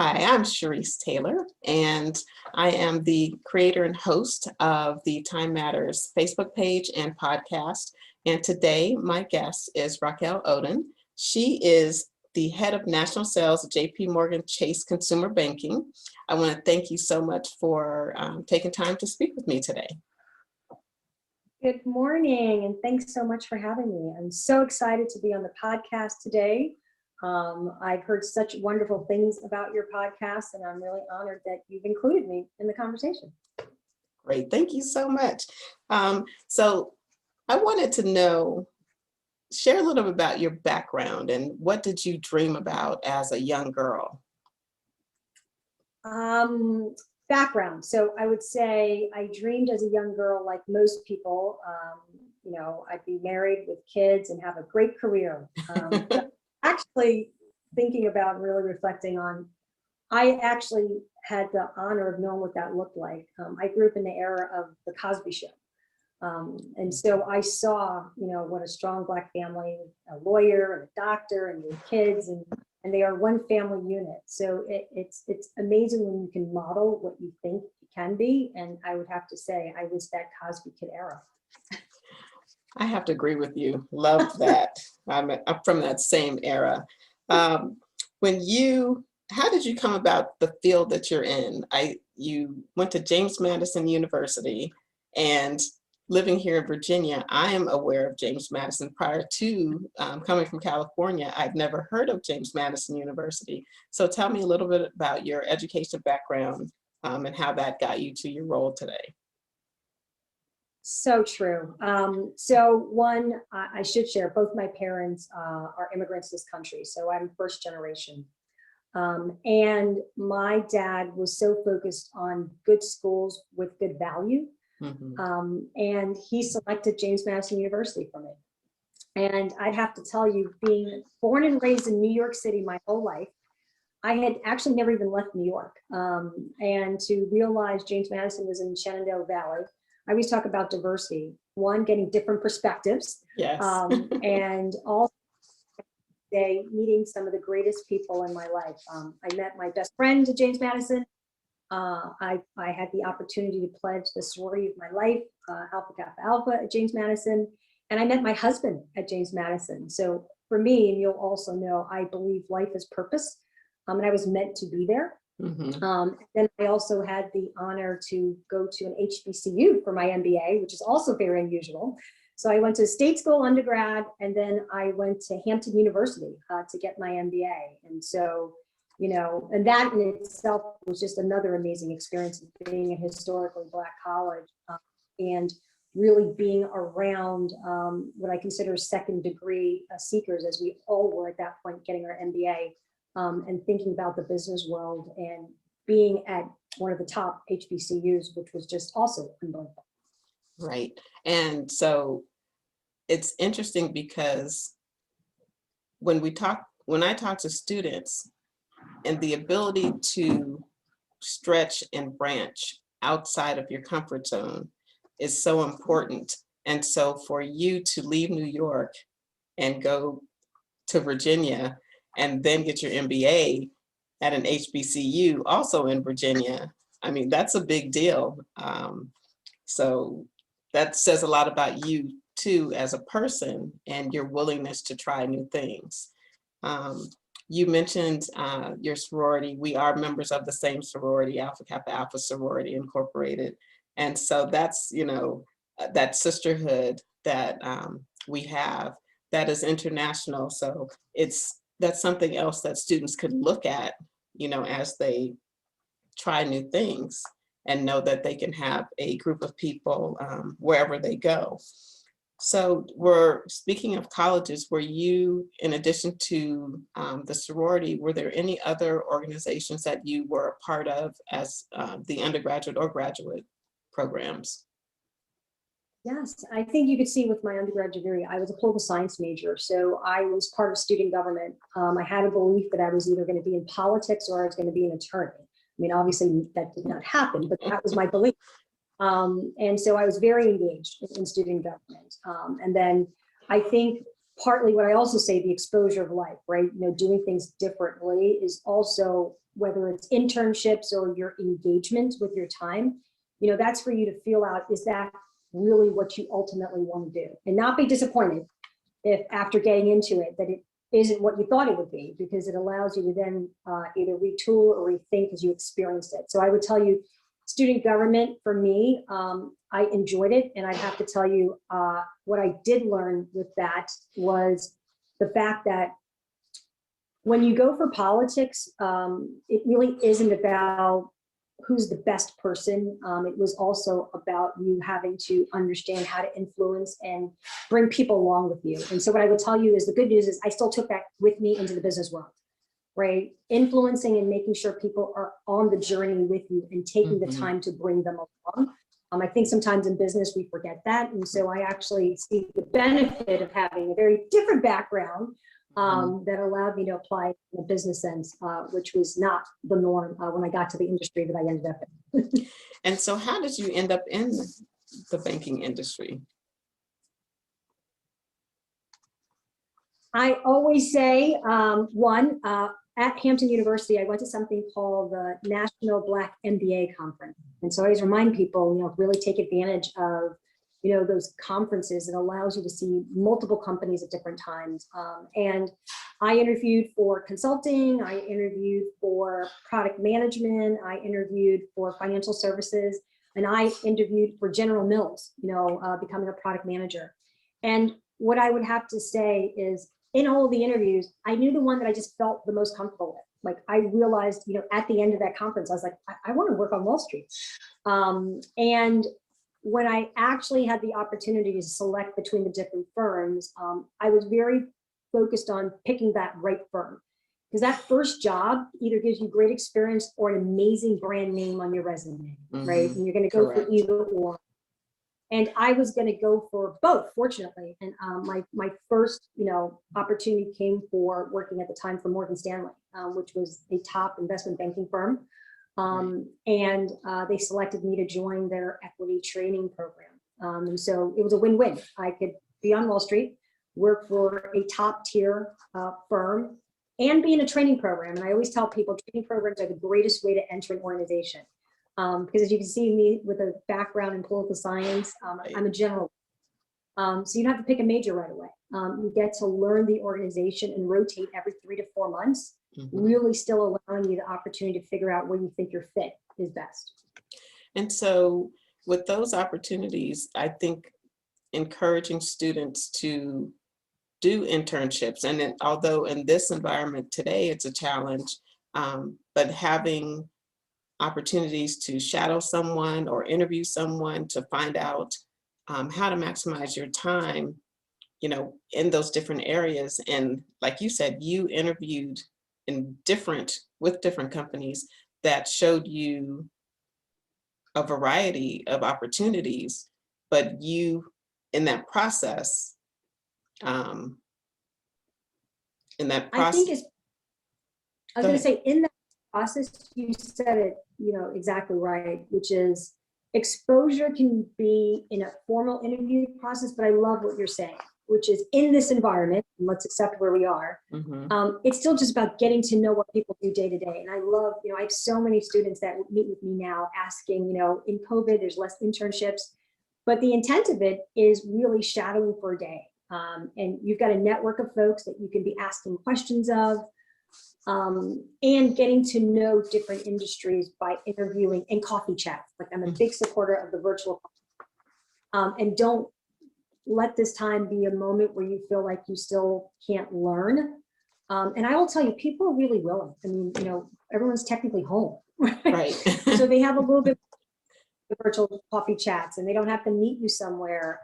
Hi, I'm Sharice Taylor, and I am the creator and host of the Time Matters Facebook page and podcast. And today, my guest is Racquel Oden. She is the head of national sales at JP Morgan Chase Consumer Banking. I want to thank you so much for taking time to speak with me today. Good morning, and thanks so much for having me. I'm so excited to be on the podcast today. I've heard such wonderful things about your podcast, and I'm really honored that you've included me in the conversation. Great, thank you so much. So I wanted to know, share a little bit about your background and what did you dream about as a young girl? Background. So I would say I dreamed as a young girl, like most people, I'd be married with kids and have a great career. Actually thinking about and really reflecting on, I actually had the honor of knowing what that looked like. I grew up in the era of the Cosby Show. And so I saw, what a strong Black family, a lawyer and a doctor and your kids, and they are one family unit. So it's amazing when you can model what you think it can be. And I would have to say, I was that Cosby Kid era. I have to agree with you. Love that. I'm from that same era. How did you come about the field that you're in? You went to James Madison University, and living here in Virginia, I am aware of James Madison. Prior to coming from California, I've never heard of James Madison University. So tell me a little bit about your education background and how that got you to your role today. So true. So one, I should share, both my parents are immigrants to this country. So I'm first generation. And my dad was so focused on good schools with good value. Mm-hmm. And he selected James Madison University for me. And I'd have to tell you, being born and raised in New York City my whole life, I had actually never even left New York. And to realize James Madison was in Shenandoah Valley, I always talk about diversity. One, getting different perspectives. Yes. And also meeting some of the greatest people in my life. I met my best friend at James Madison. I had the opportunity to pledge the sorority of my life, Alpha Kappa Alpha at James Madison. And I met my husband at James Madison. So for me, and you'll also know, I believe life is purpose. And I was meant to be there. Mm-hmm. Then I also had the honor to go to an HBCU for my MBA, which is also very unusual. So I went to state school undergrad, and then I went to Hampton University to get my MBA. And so, and that in itself was just another amazing experience of being a historically Black college and really being around what I consider second degree seekers, as we all were at that point getting our MBA. And thinking about the business world and being at one of the top HBCUs, which was just also unbelievable. Right. And so it's interesting because when I talk to students, and the ability to stretch and branch outside of your comfort zone is so important. And so for you to leave New York and go to Virginia and then get your MBA at an HBCU, also in Virginia, I mean, that's a big deal. So that says a lot about you too as a person and your willingness to try new things. You mentioned your sorority. We are members of the same sorority, Alpha Kappa Alpha Sorority Incorporated. And so that's, that sisterhood that we have that is international. So that's something else that students could look at, as they try new things and know that they can have a group of people wherever they go. So speaking of colleges, were you, in addition to the sorority, were there any other organizations that you were a part of as the undergraduate or graduate programs? Yes, I think you could see with my undergraduate degree, I was a political science major. So I was part of student government. I had a belief that I was either going to be in politics or I was going to be an attorney. I mean, obviously that did not happen, but that was my belief. And so I was very engaged in student government. And then I think partly what I also say, the exposure of life, right? You know, doing things differently is also, whether it's internships or your engagement with your time, you know, that's for you to feel out, is that really what you ultimately want to do? And not be disappointed if after getting into it, that it isn't what you thought it would be, because it allows you to then either retool or rethink as you experienced it. So I would tell you, student government for me, I enjoyed it. And I have to tell you, what I did learn with that was the fact that when you go for politics, it really isn't about who's the best person. It was also about you having to understand how to influence and bring people along with you. And so what I would tell you is, the good news is I still took that with me into the business world, right? Influencing and making sure people are on the journey with you and taking the time to bring them along. I think sometimes in business we forget that. And so I actually see the benefit of having a very different background that allowed me to apply in a business sense, which was not the norm when I got to the industry that I ended up in. And so how did you end up in the banking industry? I always say, at Hampton University, I went to something called the National Black MBA Conference. And so I always remind people, you know, really take advantage of, you know, those conferences. It allows you to see multiple companies at different times. And I interviewed for consulting, I interviewed for product management, I interviewed for financial services, and I interviewed for General Mills, you know, becoming a product manager. And what I would have to say is, in all of the interviews, I knew the one that I just felt the most comfortable with. Like, I realized, you know, at the end of that conference, I was like, I want to work on Wall Street. And when I actually had the opportunity to select between the different firms, I was very focused on picking that right firm, because that first job either gives you great experience or an amazing brand name on your resume, right? And you're going to go for either or. And I was going to go for both, fortunately. And my first, you know, opportunity came for working at the time for Morgan Stanley, which was a top investment banking firm. And they selected me to join their equity training program. And so it was a win-win. I could be on Wall Street, work for a top tier firm, and be in a training program. And I always tell people, training programs are the greatest way to enter an organization. Because as you can see me with a background in political science, I'm a general. So you don't have to pick a major right away. You get to learn the organization and rotate every 3 to 4 months, really still allowing you the opportunity to figure out where you think your fit is best. And so with those opportunities, I think encouraging students to do internships, and then, although in this environment today it's a challenge, but having opportunities to shadow someone or interview someone to find out how to maximize your time, you know, in those different areas. And like you said, you interviewed with different companies that showed you a variety of opportunities, but you, in that process, I think is, I was going to say, in that process, you said it, you know, exactly right, which is exposure can be in a formal interview process, but I love what you're saying, which is in this environment, and let's accept where we are, it's still just about getting to know what people do day to day. And I love, you know, I have so many students that meet with me now asking, you know, in COVID, there's less internships, but the intent of it is really shadowing for a day. And you've got a network of folks that you can be asking questions of, and getting to know different industries by interviewing and coffee chats. Like, I'm a big supporter of the virtual, and don't let this time be a moment where you feel like you still can't learn. And I will tell you, people are really willing. I mean, you know, everyone's technically home, right? So they have a little bit of virtual coffee chats, and they don't have to meet you somewhere.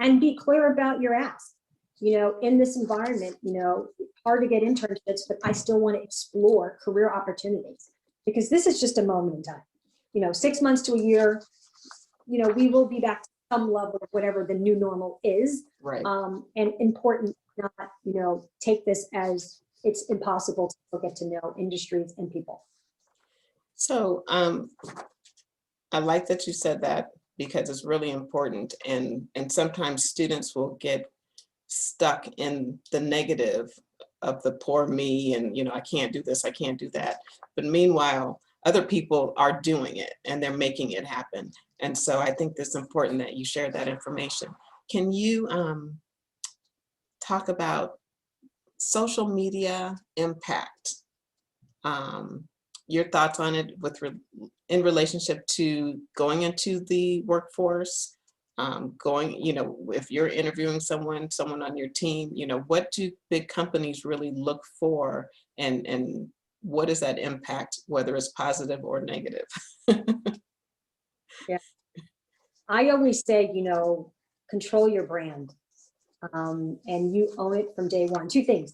And be clear about your ask. You know, in this environment, you know, it's hard to get internships, but I still want to explore career opportunities, because this is just a moment in time. You know, 6 months to a year, you know, we will be back to some level of whatever the new normal is. And important not, you know, take this as it's impossible to get to know industries and people. So I like that you said that, because it's really important. And sometimes students will get stuck in the negative of the poor me and, I can't do this, I can't do that. But meanwhile, other people are doing it and they're making it happen. And so I think it's important that you share that information. Can you talk about social media impact? Your thoughts on it in relationship to going into the workforce, if you're interviewing someone on your team, what do big companies really look for, and what is that impact, whether it's positive or negative? Yeah. I always say, control your brand, and you own it from day one. Two things: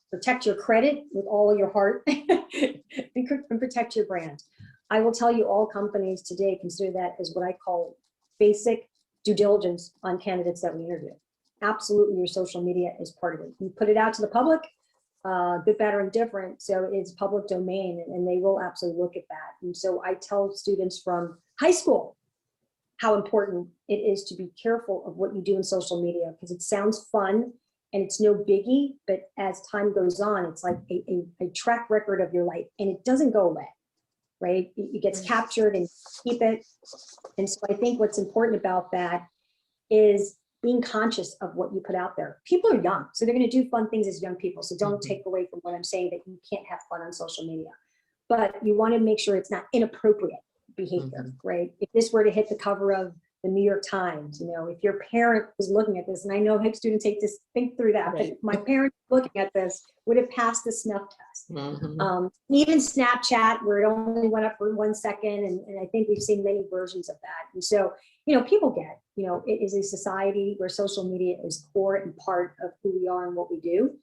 protect your credit with all of your heart, and protect your brand. I will tell you, all companies today consider that as what I call basic due diligence on candidates that we interview. Absolutely, your social media is part of it. You put it out to the public, good, bad, or indifferent, so it's public domain, and they will absolutely look at that. And so I tell students from high school how important it is to be careful of what you do in social media, because it sounds fun and it's no biggie, but as time goes on, it's like a track record of your life, and it doesn't go away, right? It gets captured and keep it. And so I think what's important about that is being conscious of what you put out there. People are young, so they're going to do fun things as young people. So don't take away from what I'm saying that you can't have fun on social media, but you want to make sure it's not inappropriate behavior, right? If this were to hit the cover of the New York Times, if your parent was looking at this, and I know students take this, think through that, but if my parents looking at this, would have passed the snuff test. Even Snapchat, where it only went up for 1 second, and I think we've seen many versions of that. And so, people get, it is a society where social media is core and part of who we are and what we do.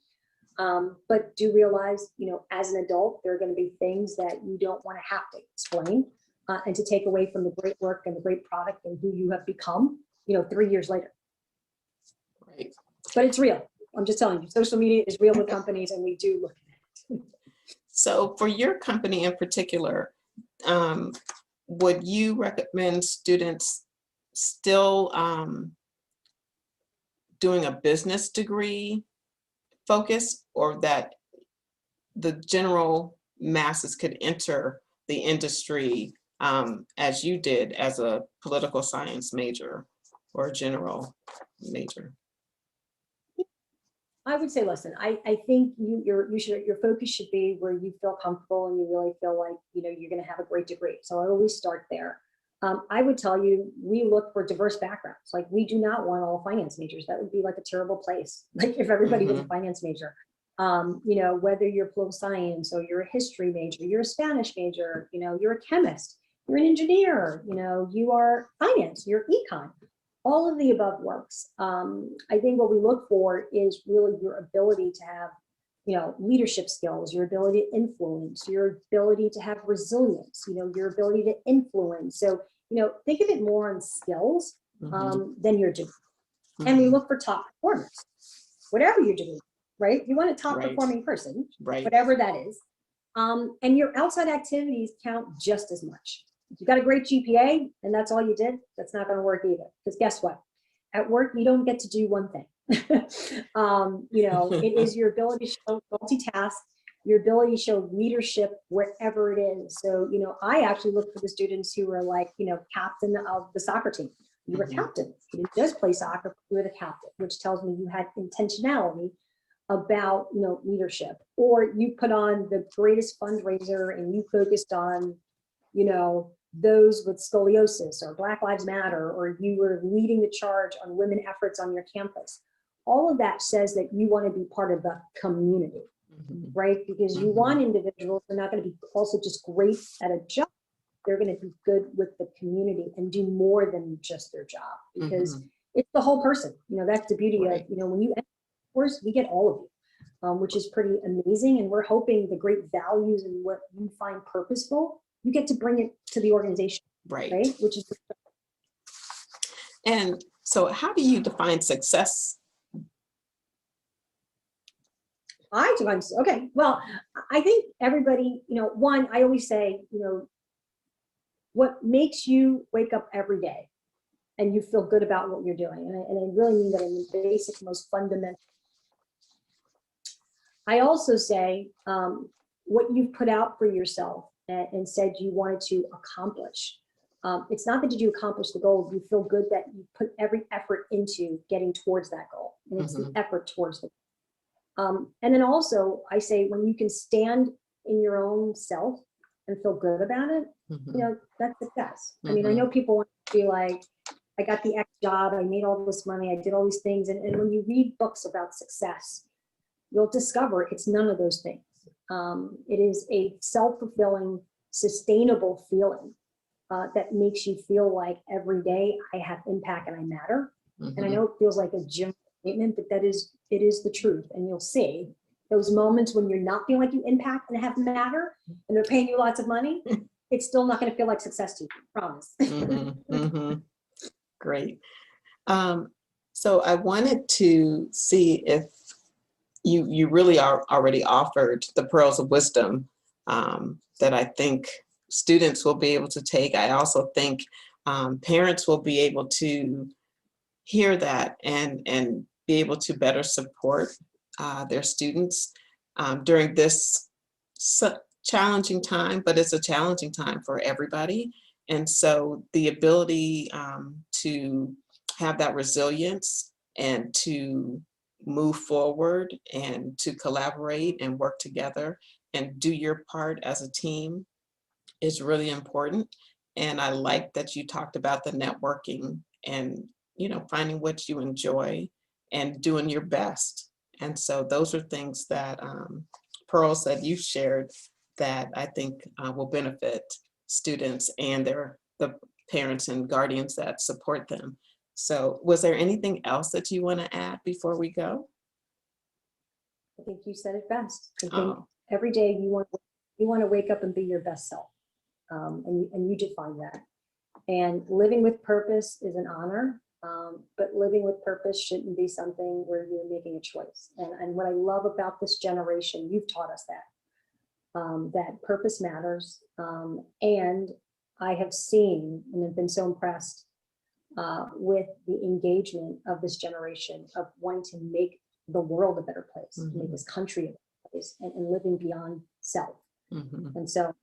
But do realize, as an adult, there are going to be things that you don't want to have to explain. And to take away from the great work and the great product and who you have become, 3 years later. Right. But it's real. I'm just telling you, social media is real with companies, and we do look at it. So for your company in particular, would you recommend students still doing a business degree focus, or that the general masses could enter the industry as you did as a political science major or a general major? I would say, listen, I think your focus should be where you feel comfortable and you really feel like, you're going to have a great degree. So I always start there. I would tell you, we look for diverse backgrounds. Like, we do not want all finance majors. That would be like a terrible place. Like, if everybody was a finance major, whether you're political science or you're a history major, you're a Spanish major, you're a chemist, you're an engineer, you are finance, you're econ. All of the above works. I think what we look for is really your ability to have, leadership skills, your ability to influence, your ability to have resilience, your ability to influence. So, think of it more on skills than your degree. And we look for top performers, whatever you're doing, right? You want a top performing person, whatever that is. And your outside activities count just as much. If you got a great GPA and that's all you did, that's not going to work either. Because guess what? At work, you don't get to do one thing. It is your ability to show multitask, your ability to show leadership wherever it is. So, I actually look for the students who are like, captain of the soccer team. You were captain. You didn't just play soccer, you were the captain, which tells me you had intentionality about, leadership. Or you put on the greatest fundraiser and you focused on, those with scoliosis or Black Lives Matter, or you were leading the charge on women efforts on your campus. All of that says that you want to be part of the community, right? Because you want individuals who are not going to be also just great at a job. They're going to be good with the community and do more than just their job, because it's the whole person. That's the beauty of, when you enter the course, we get all of you, which is pretty amazing. And we're hoping the great values and what you find purposeful, you get to bring it to the organization, right? Which is. And so how do you define success? Okay. Well, I think everybody, one, I always say, what makes you wake up every day and you feel good about what you're doing. And I really mean that in the basic, most fundamental. I also say what you've put out for yourself and said you wanted to accomplish. It's not that did you accomplish the goal, you feel good that you put every effort into getting towards that goal. And it's the effort towards the goal. And then also I say when you can stand in your own self and feel good about it, you know, that's success. I mean, I know people want to be like, I got the X job, I made all this money, I did all these things. And when you read books about success, you'll discover it's none of those things. It is a self-fulfilling, sustainable feeling that makes you feel like every day I have impact and I matter. And I know it feels like a general statement, but it is the truth. And you'll see those moments when you're not feeling like you impact and have matter, and they're paying you lots of money, it's still not going to feel like success to you, I promise. Great. So I wanted to see if you really are already offered the pearls of wisdom that I think students will be able to take. I also think parents will be able to hear that and be able to better support their students during this challenging time, but it's a challenging time for everybody. And so the ability to have that resilience and to move forward and to collaborate and work together and do your part as a team is really important. And I like that you talked about the networking and, you know, finding what you enjoy and doing your best. And so those are things that Pearl said you shared that I think will benefit students and the parents and guardians that support them. So was there anything else that you want to add before we go? I think you said it best. I think Oh. every day you want to wake up and be your best self. And you define that. And living with purpose is an honor, but living with purpose shouldn't be something where you're making a choice. And what I love about this generation, you've taught us that purpose matters. And I have seen and have been so impressed with the engagement of this generation of wanting to make the world a better place, to make this country a better place, and living beyond self. And so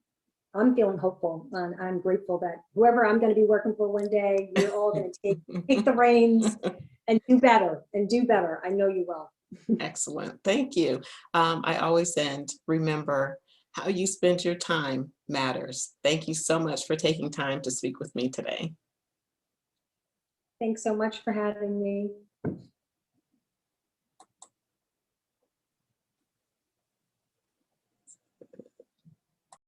I'm feeling hopeful, and I'm grateful that whoever I'm going to be working for one day, you're all going to take the reins and do better and do better. I know you will. Excellent. Thank you. I always end, remember how you spend your time matters. Thank you so much for taking time to speak with me today. Thanks so much for having me.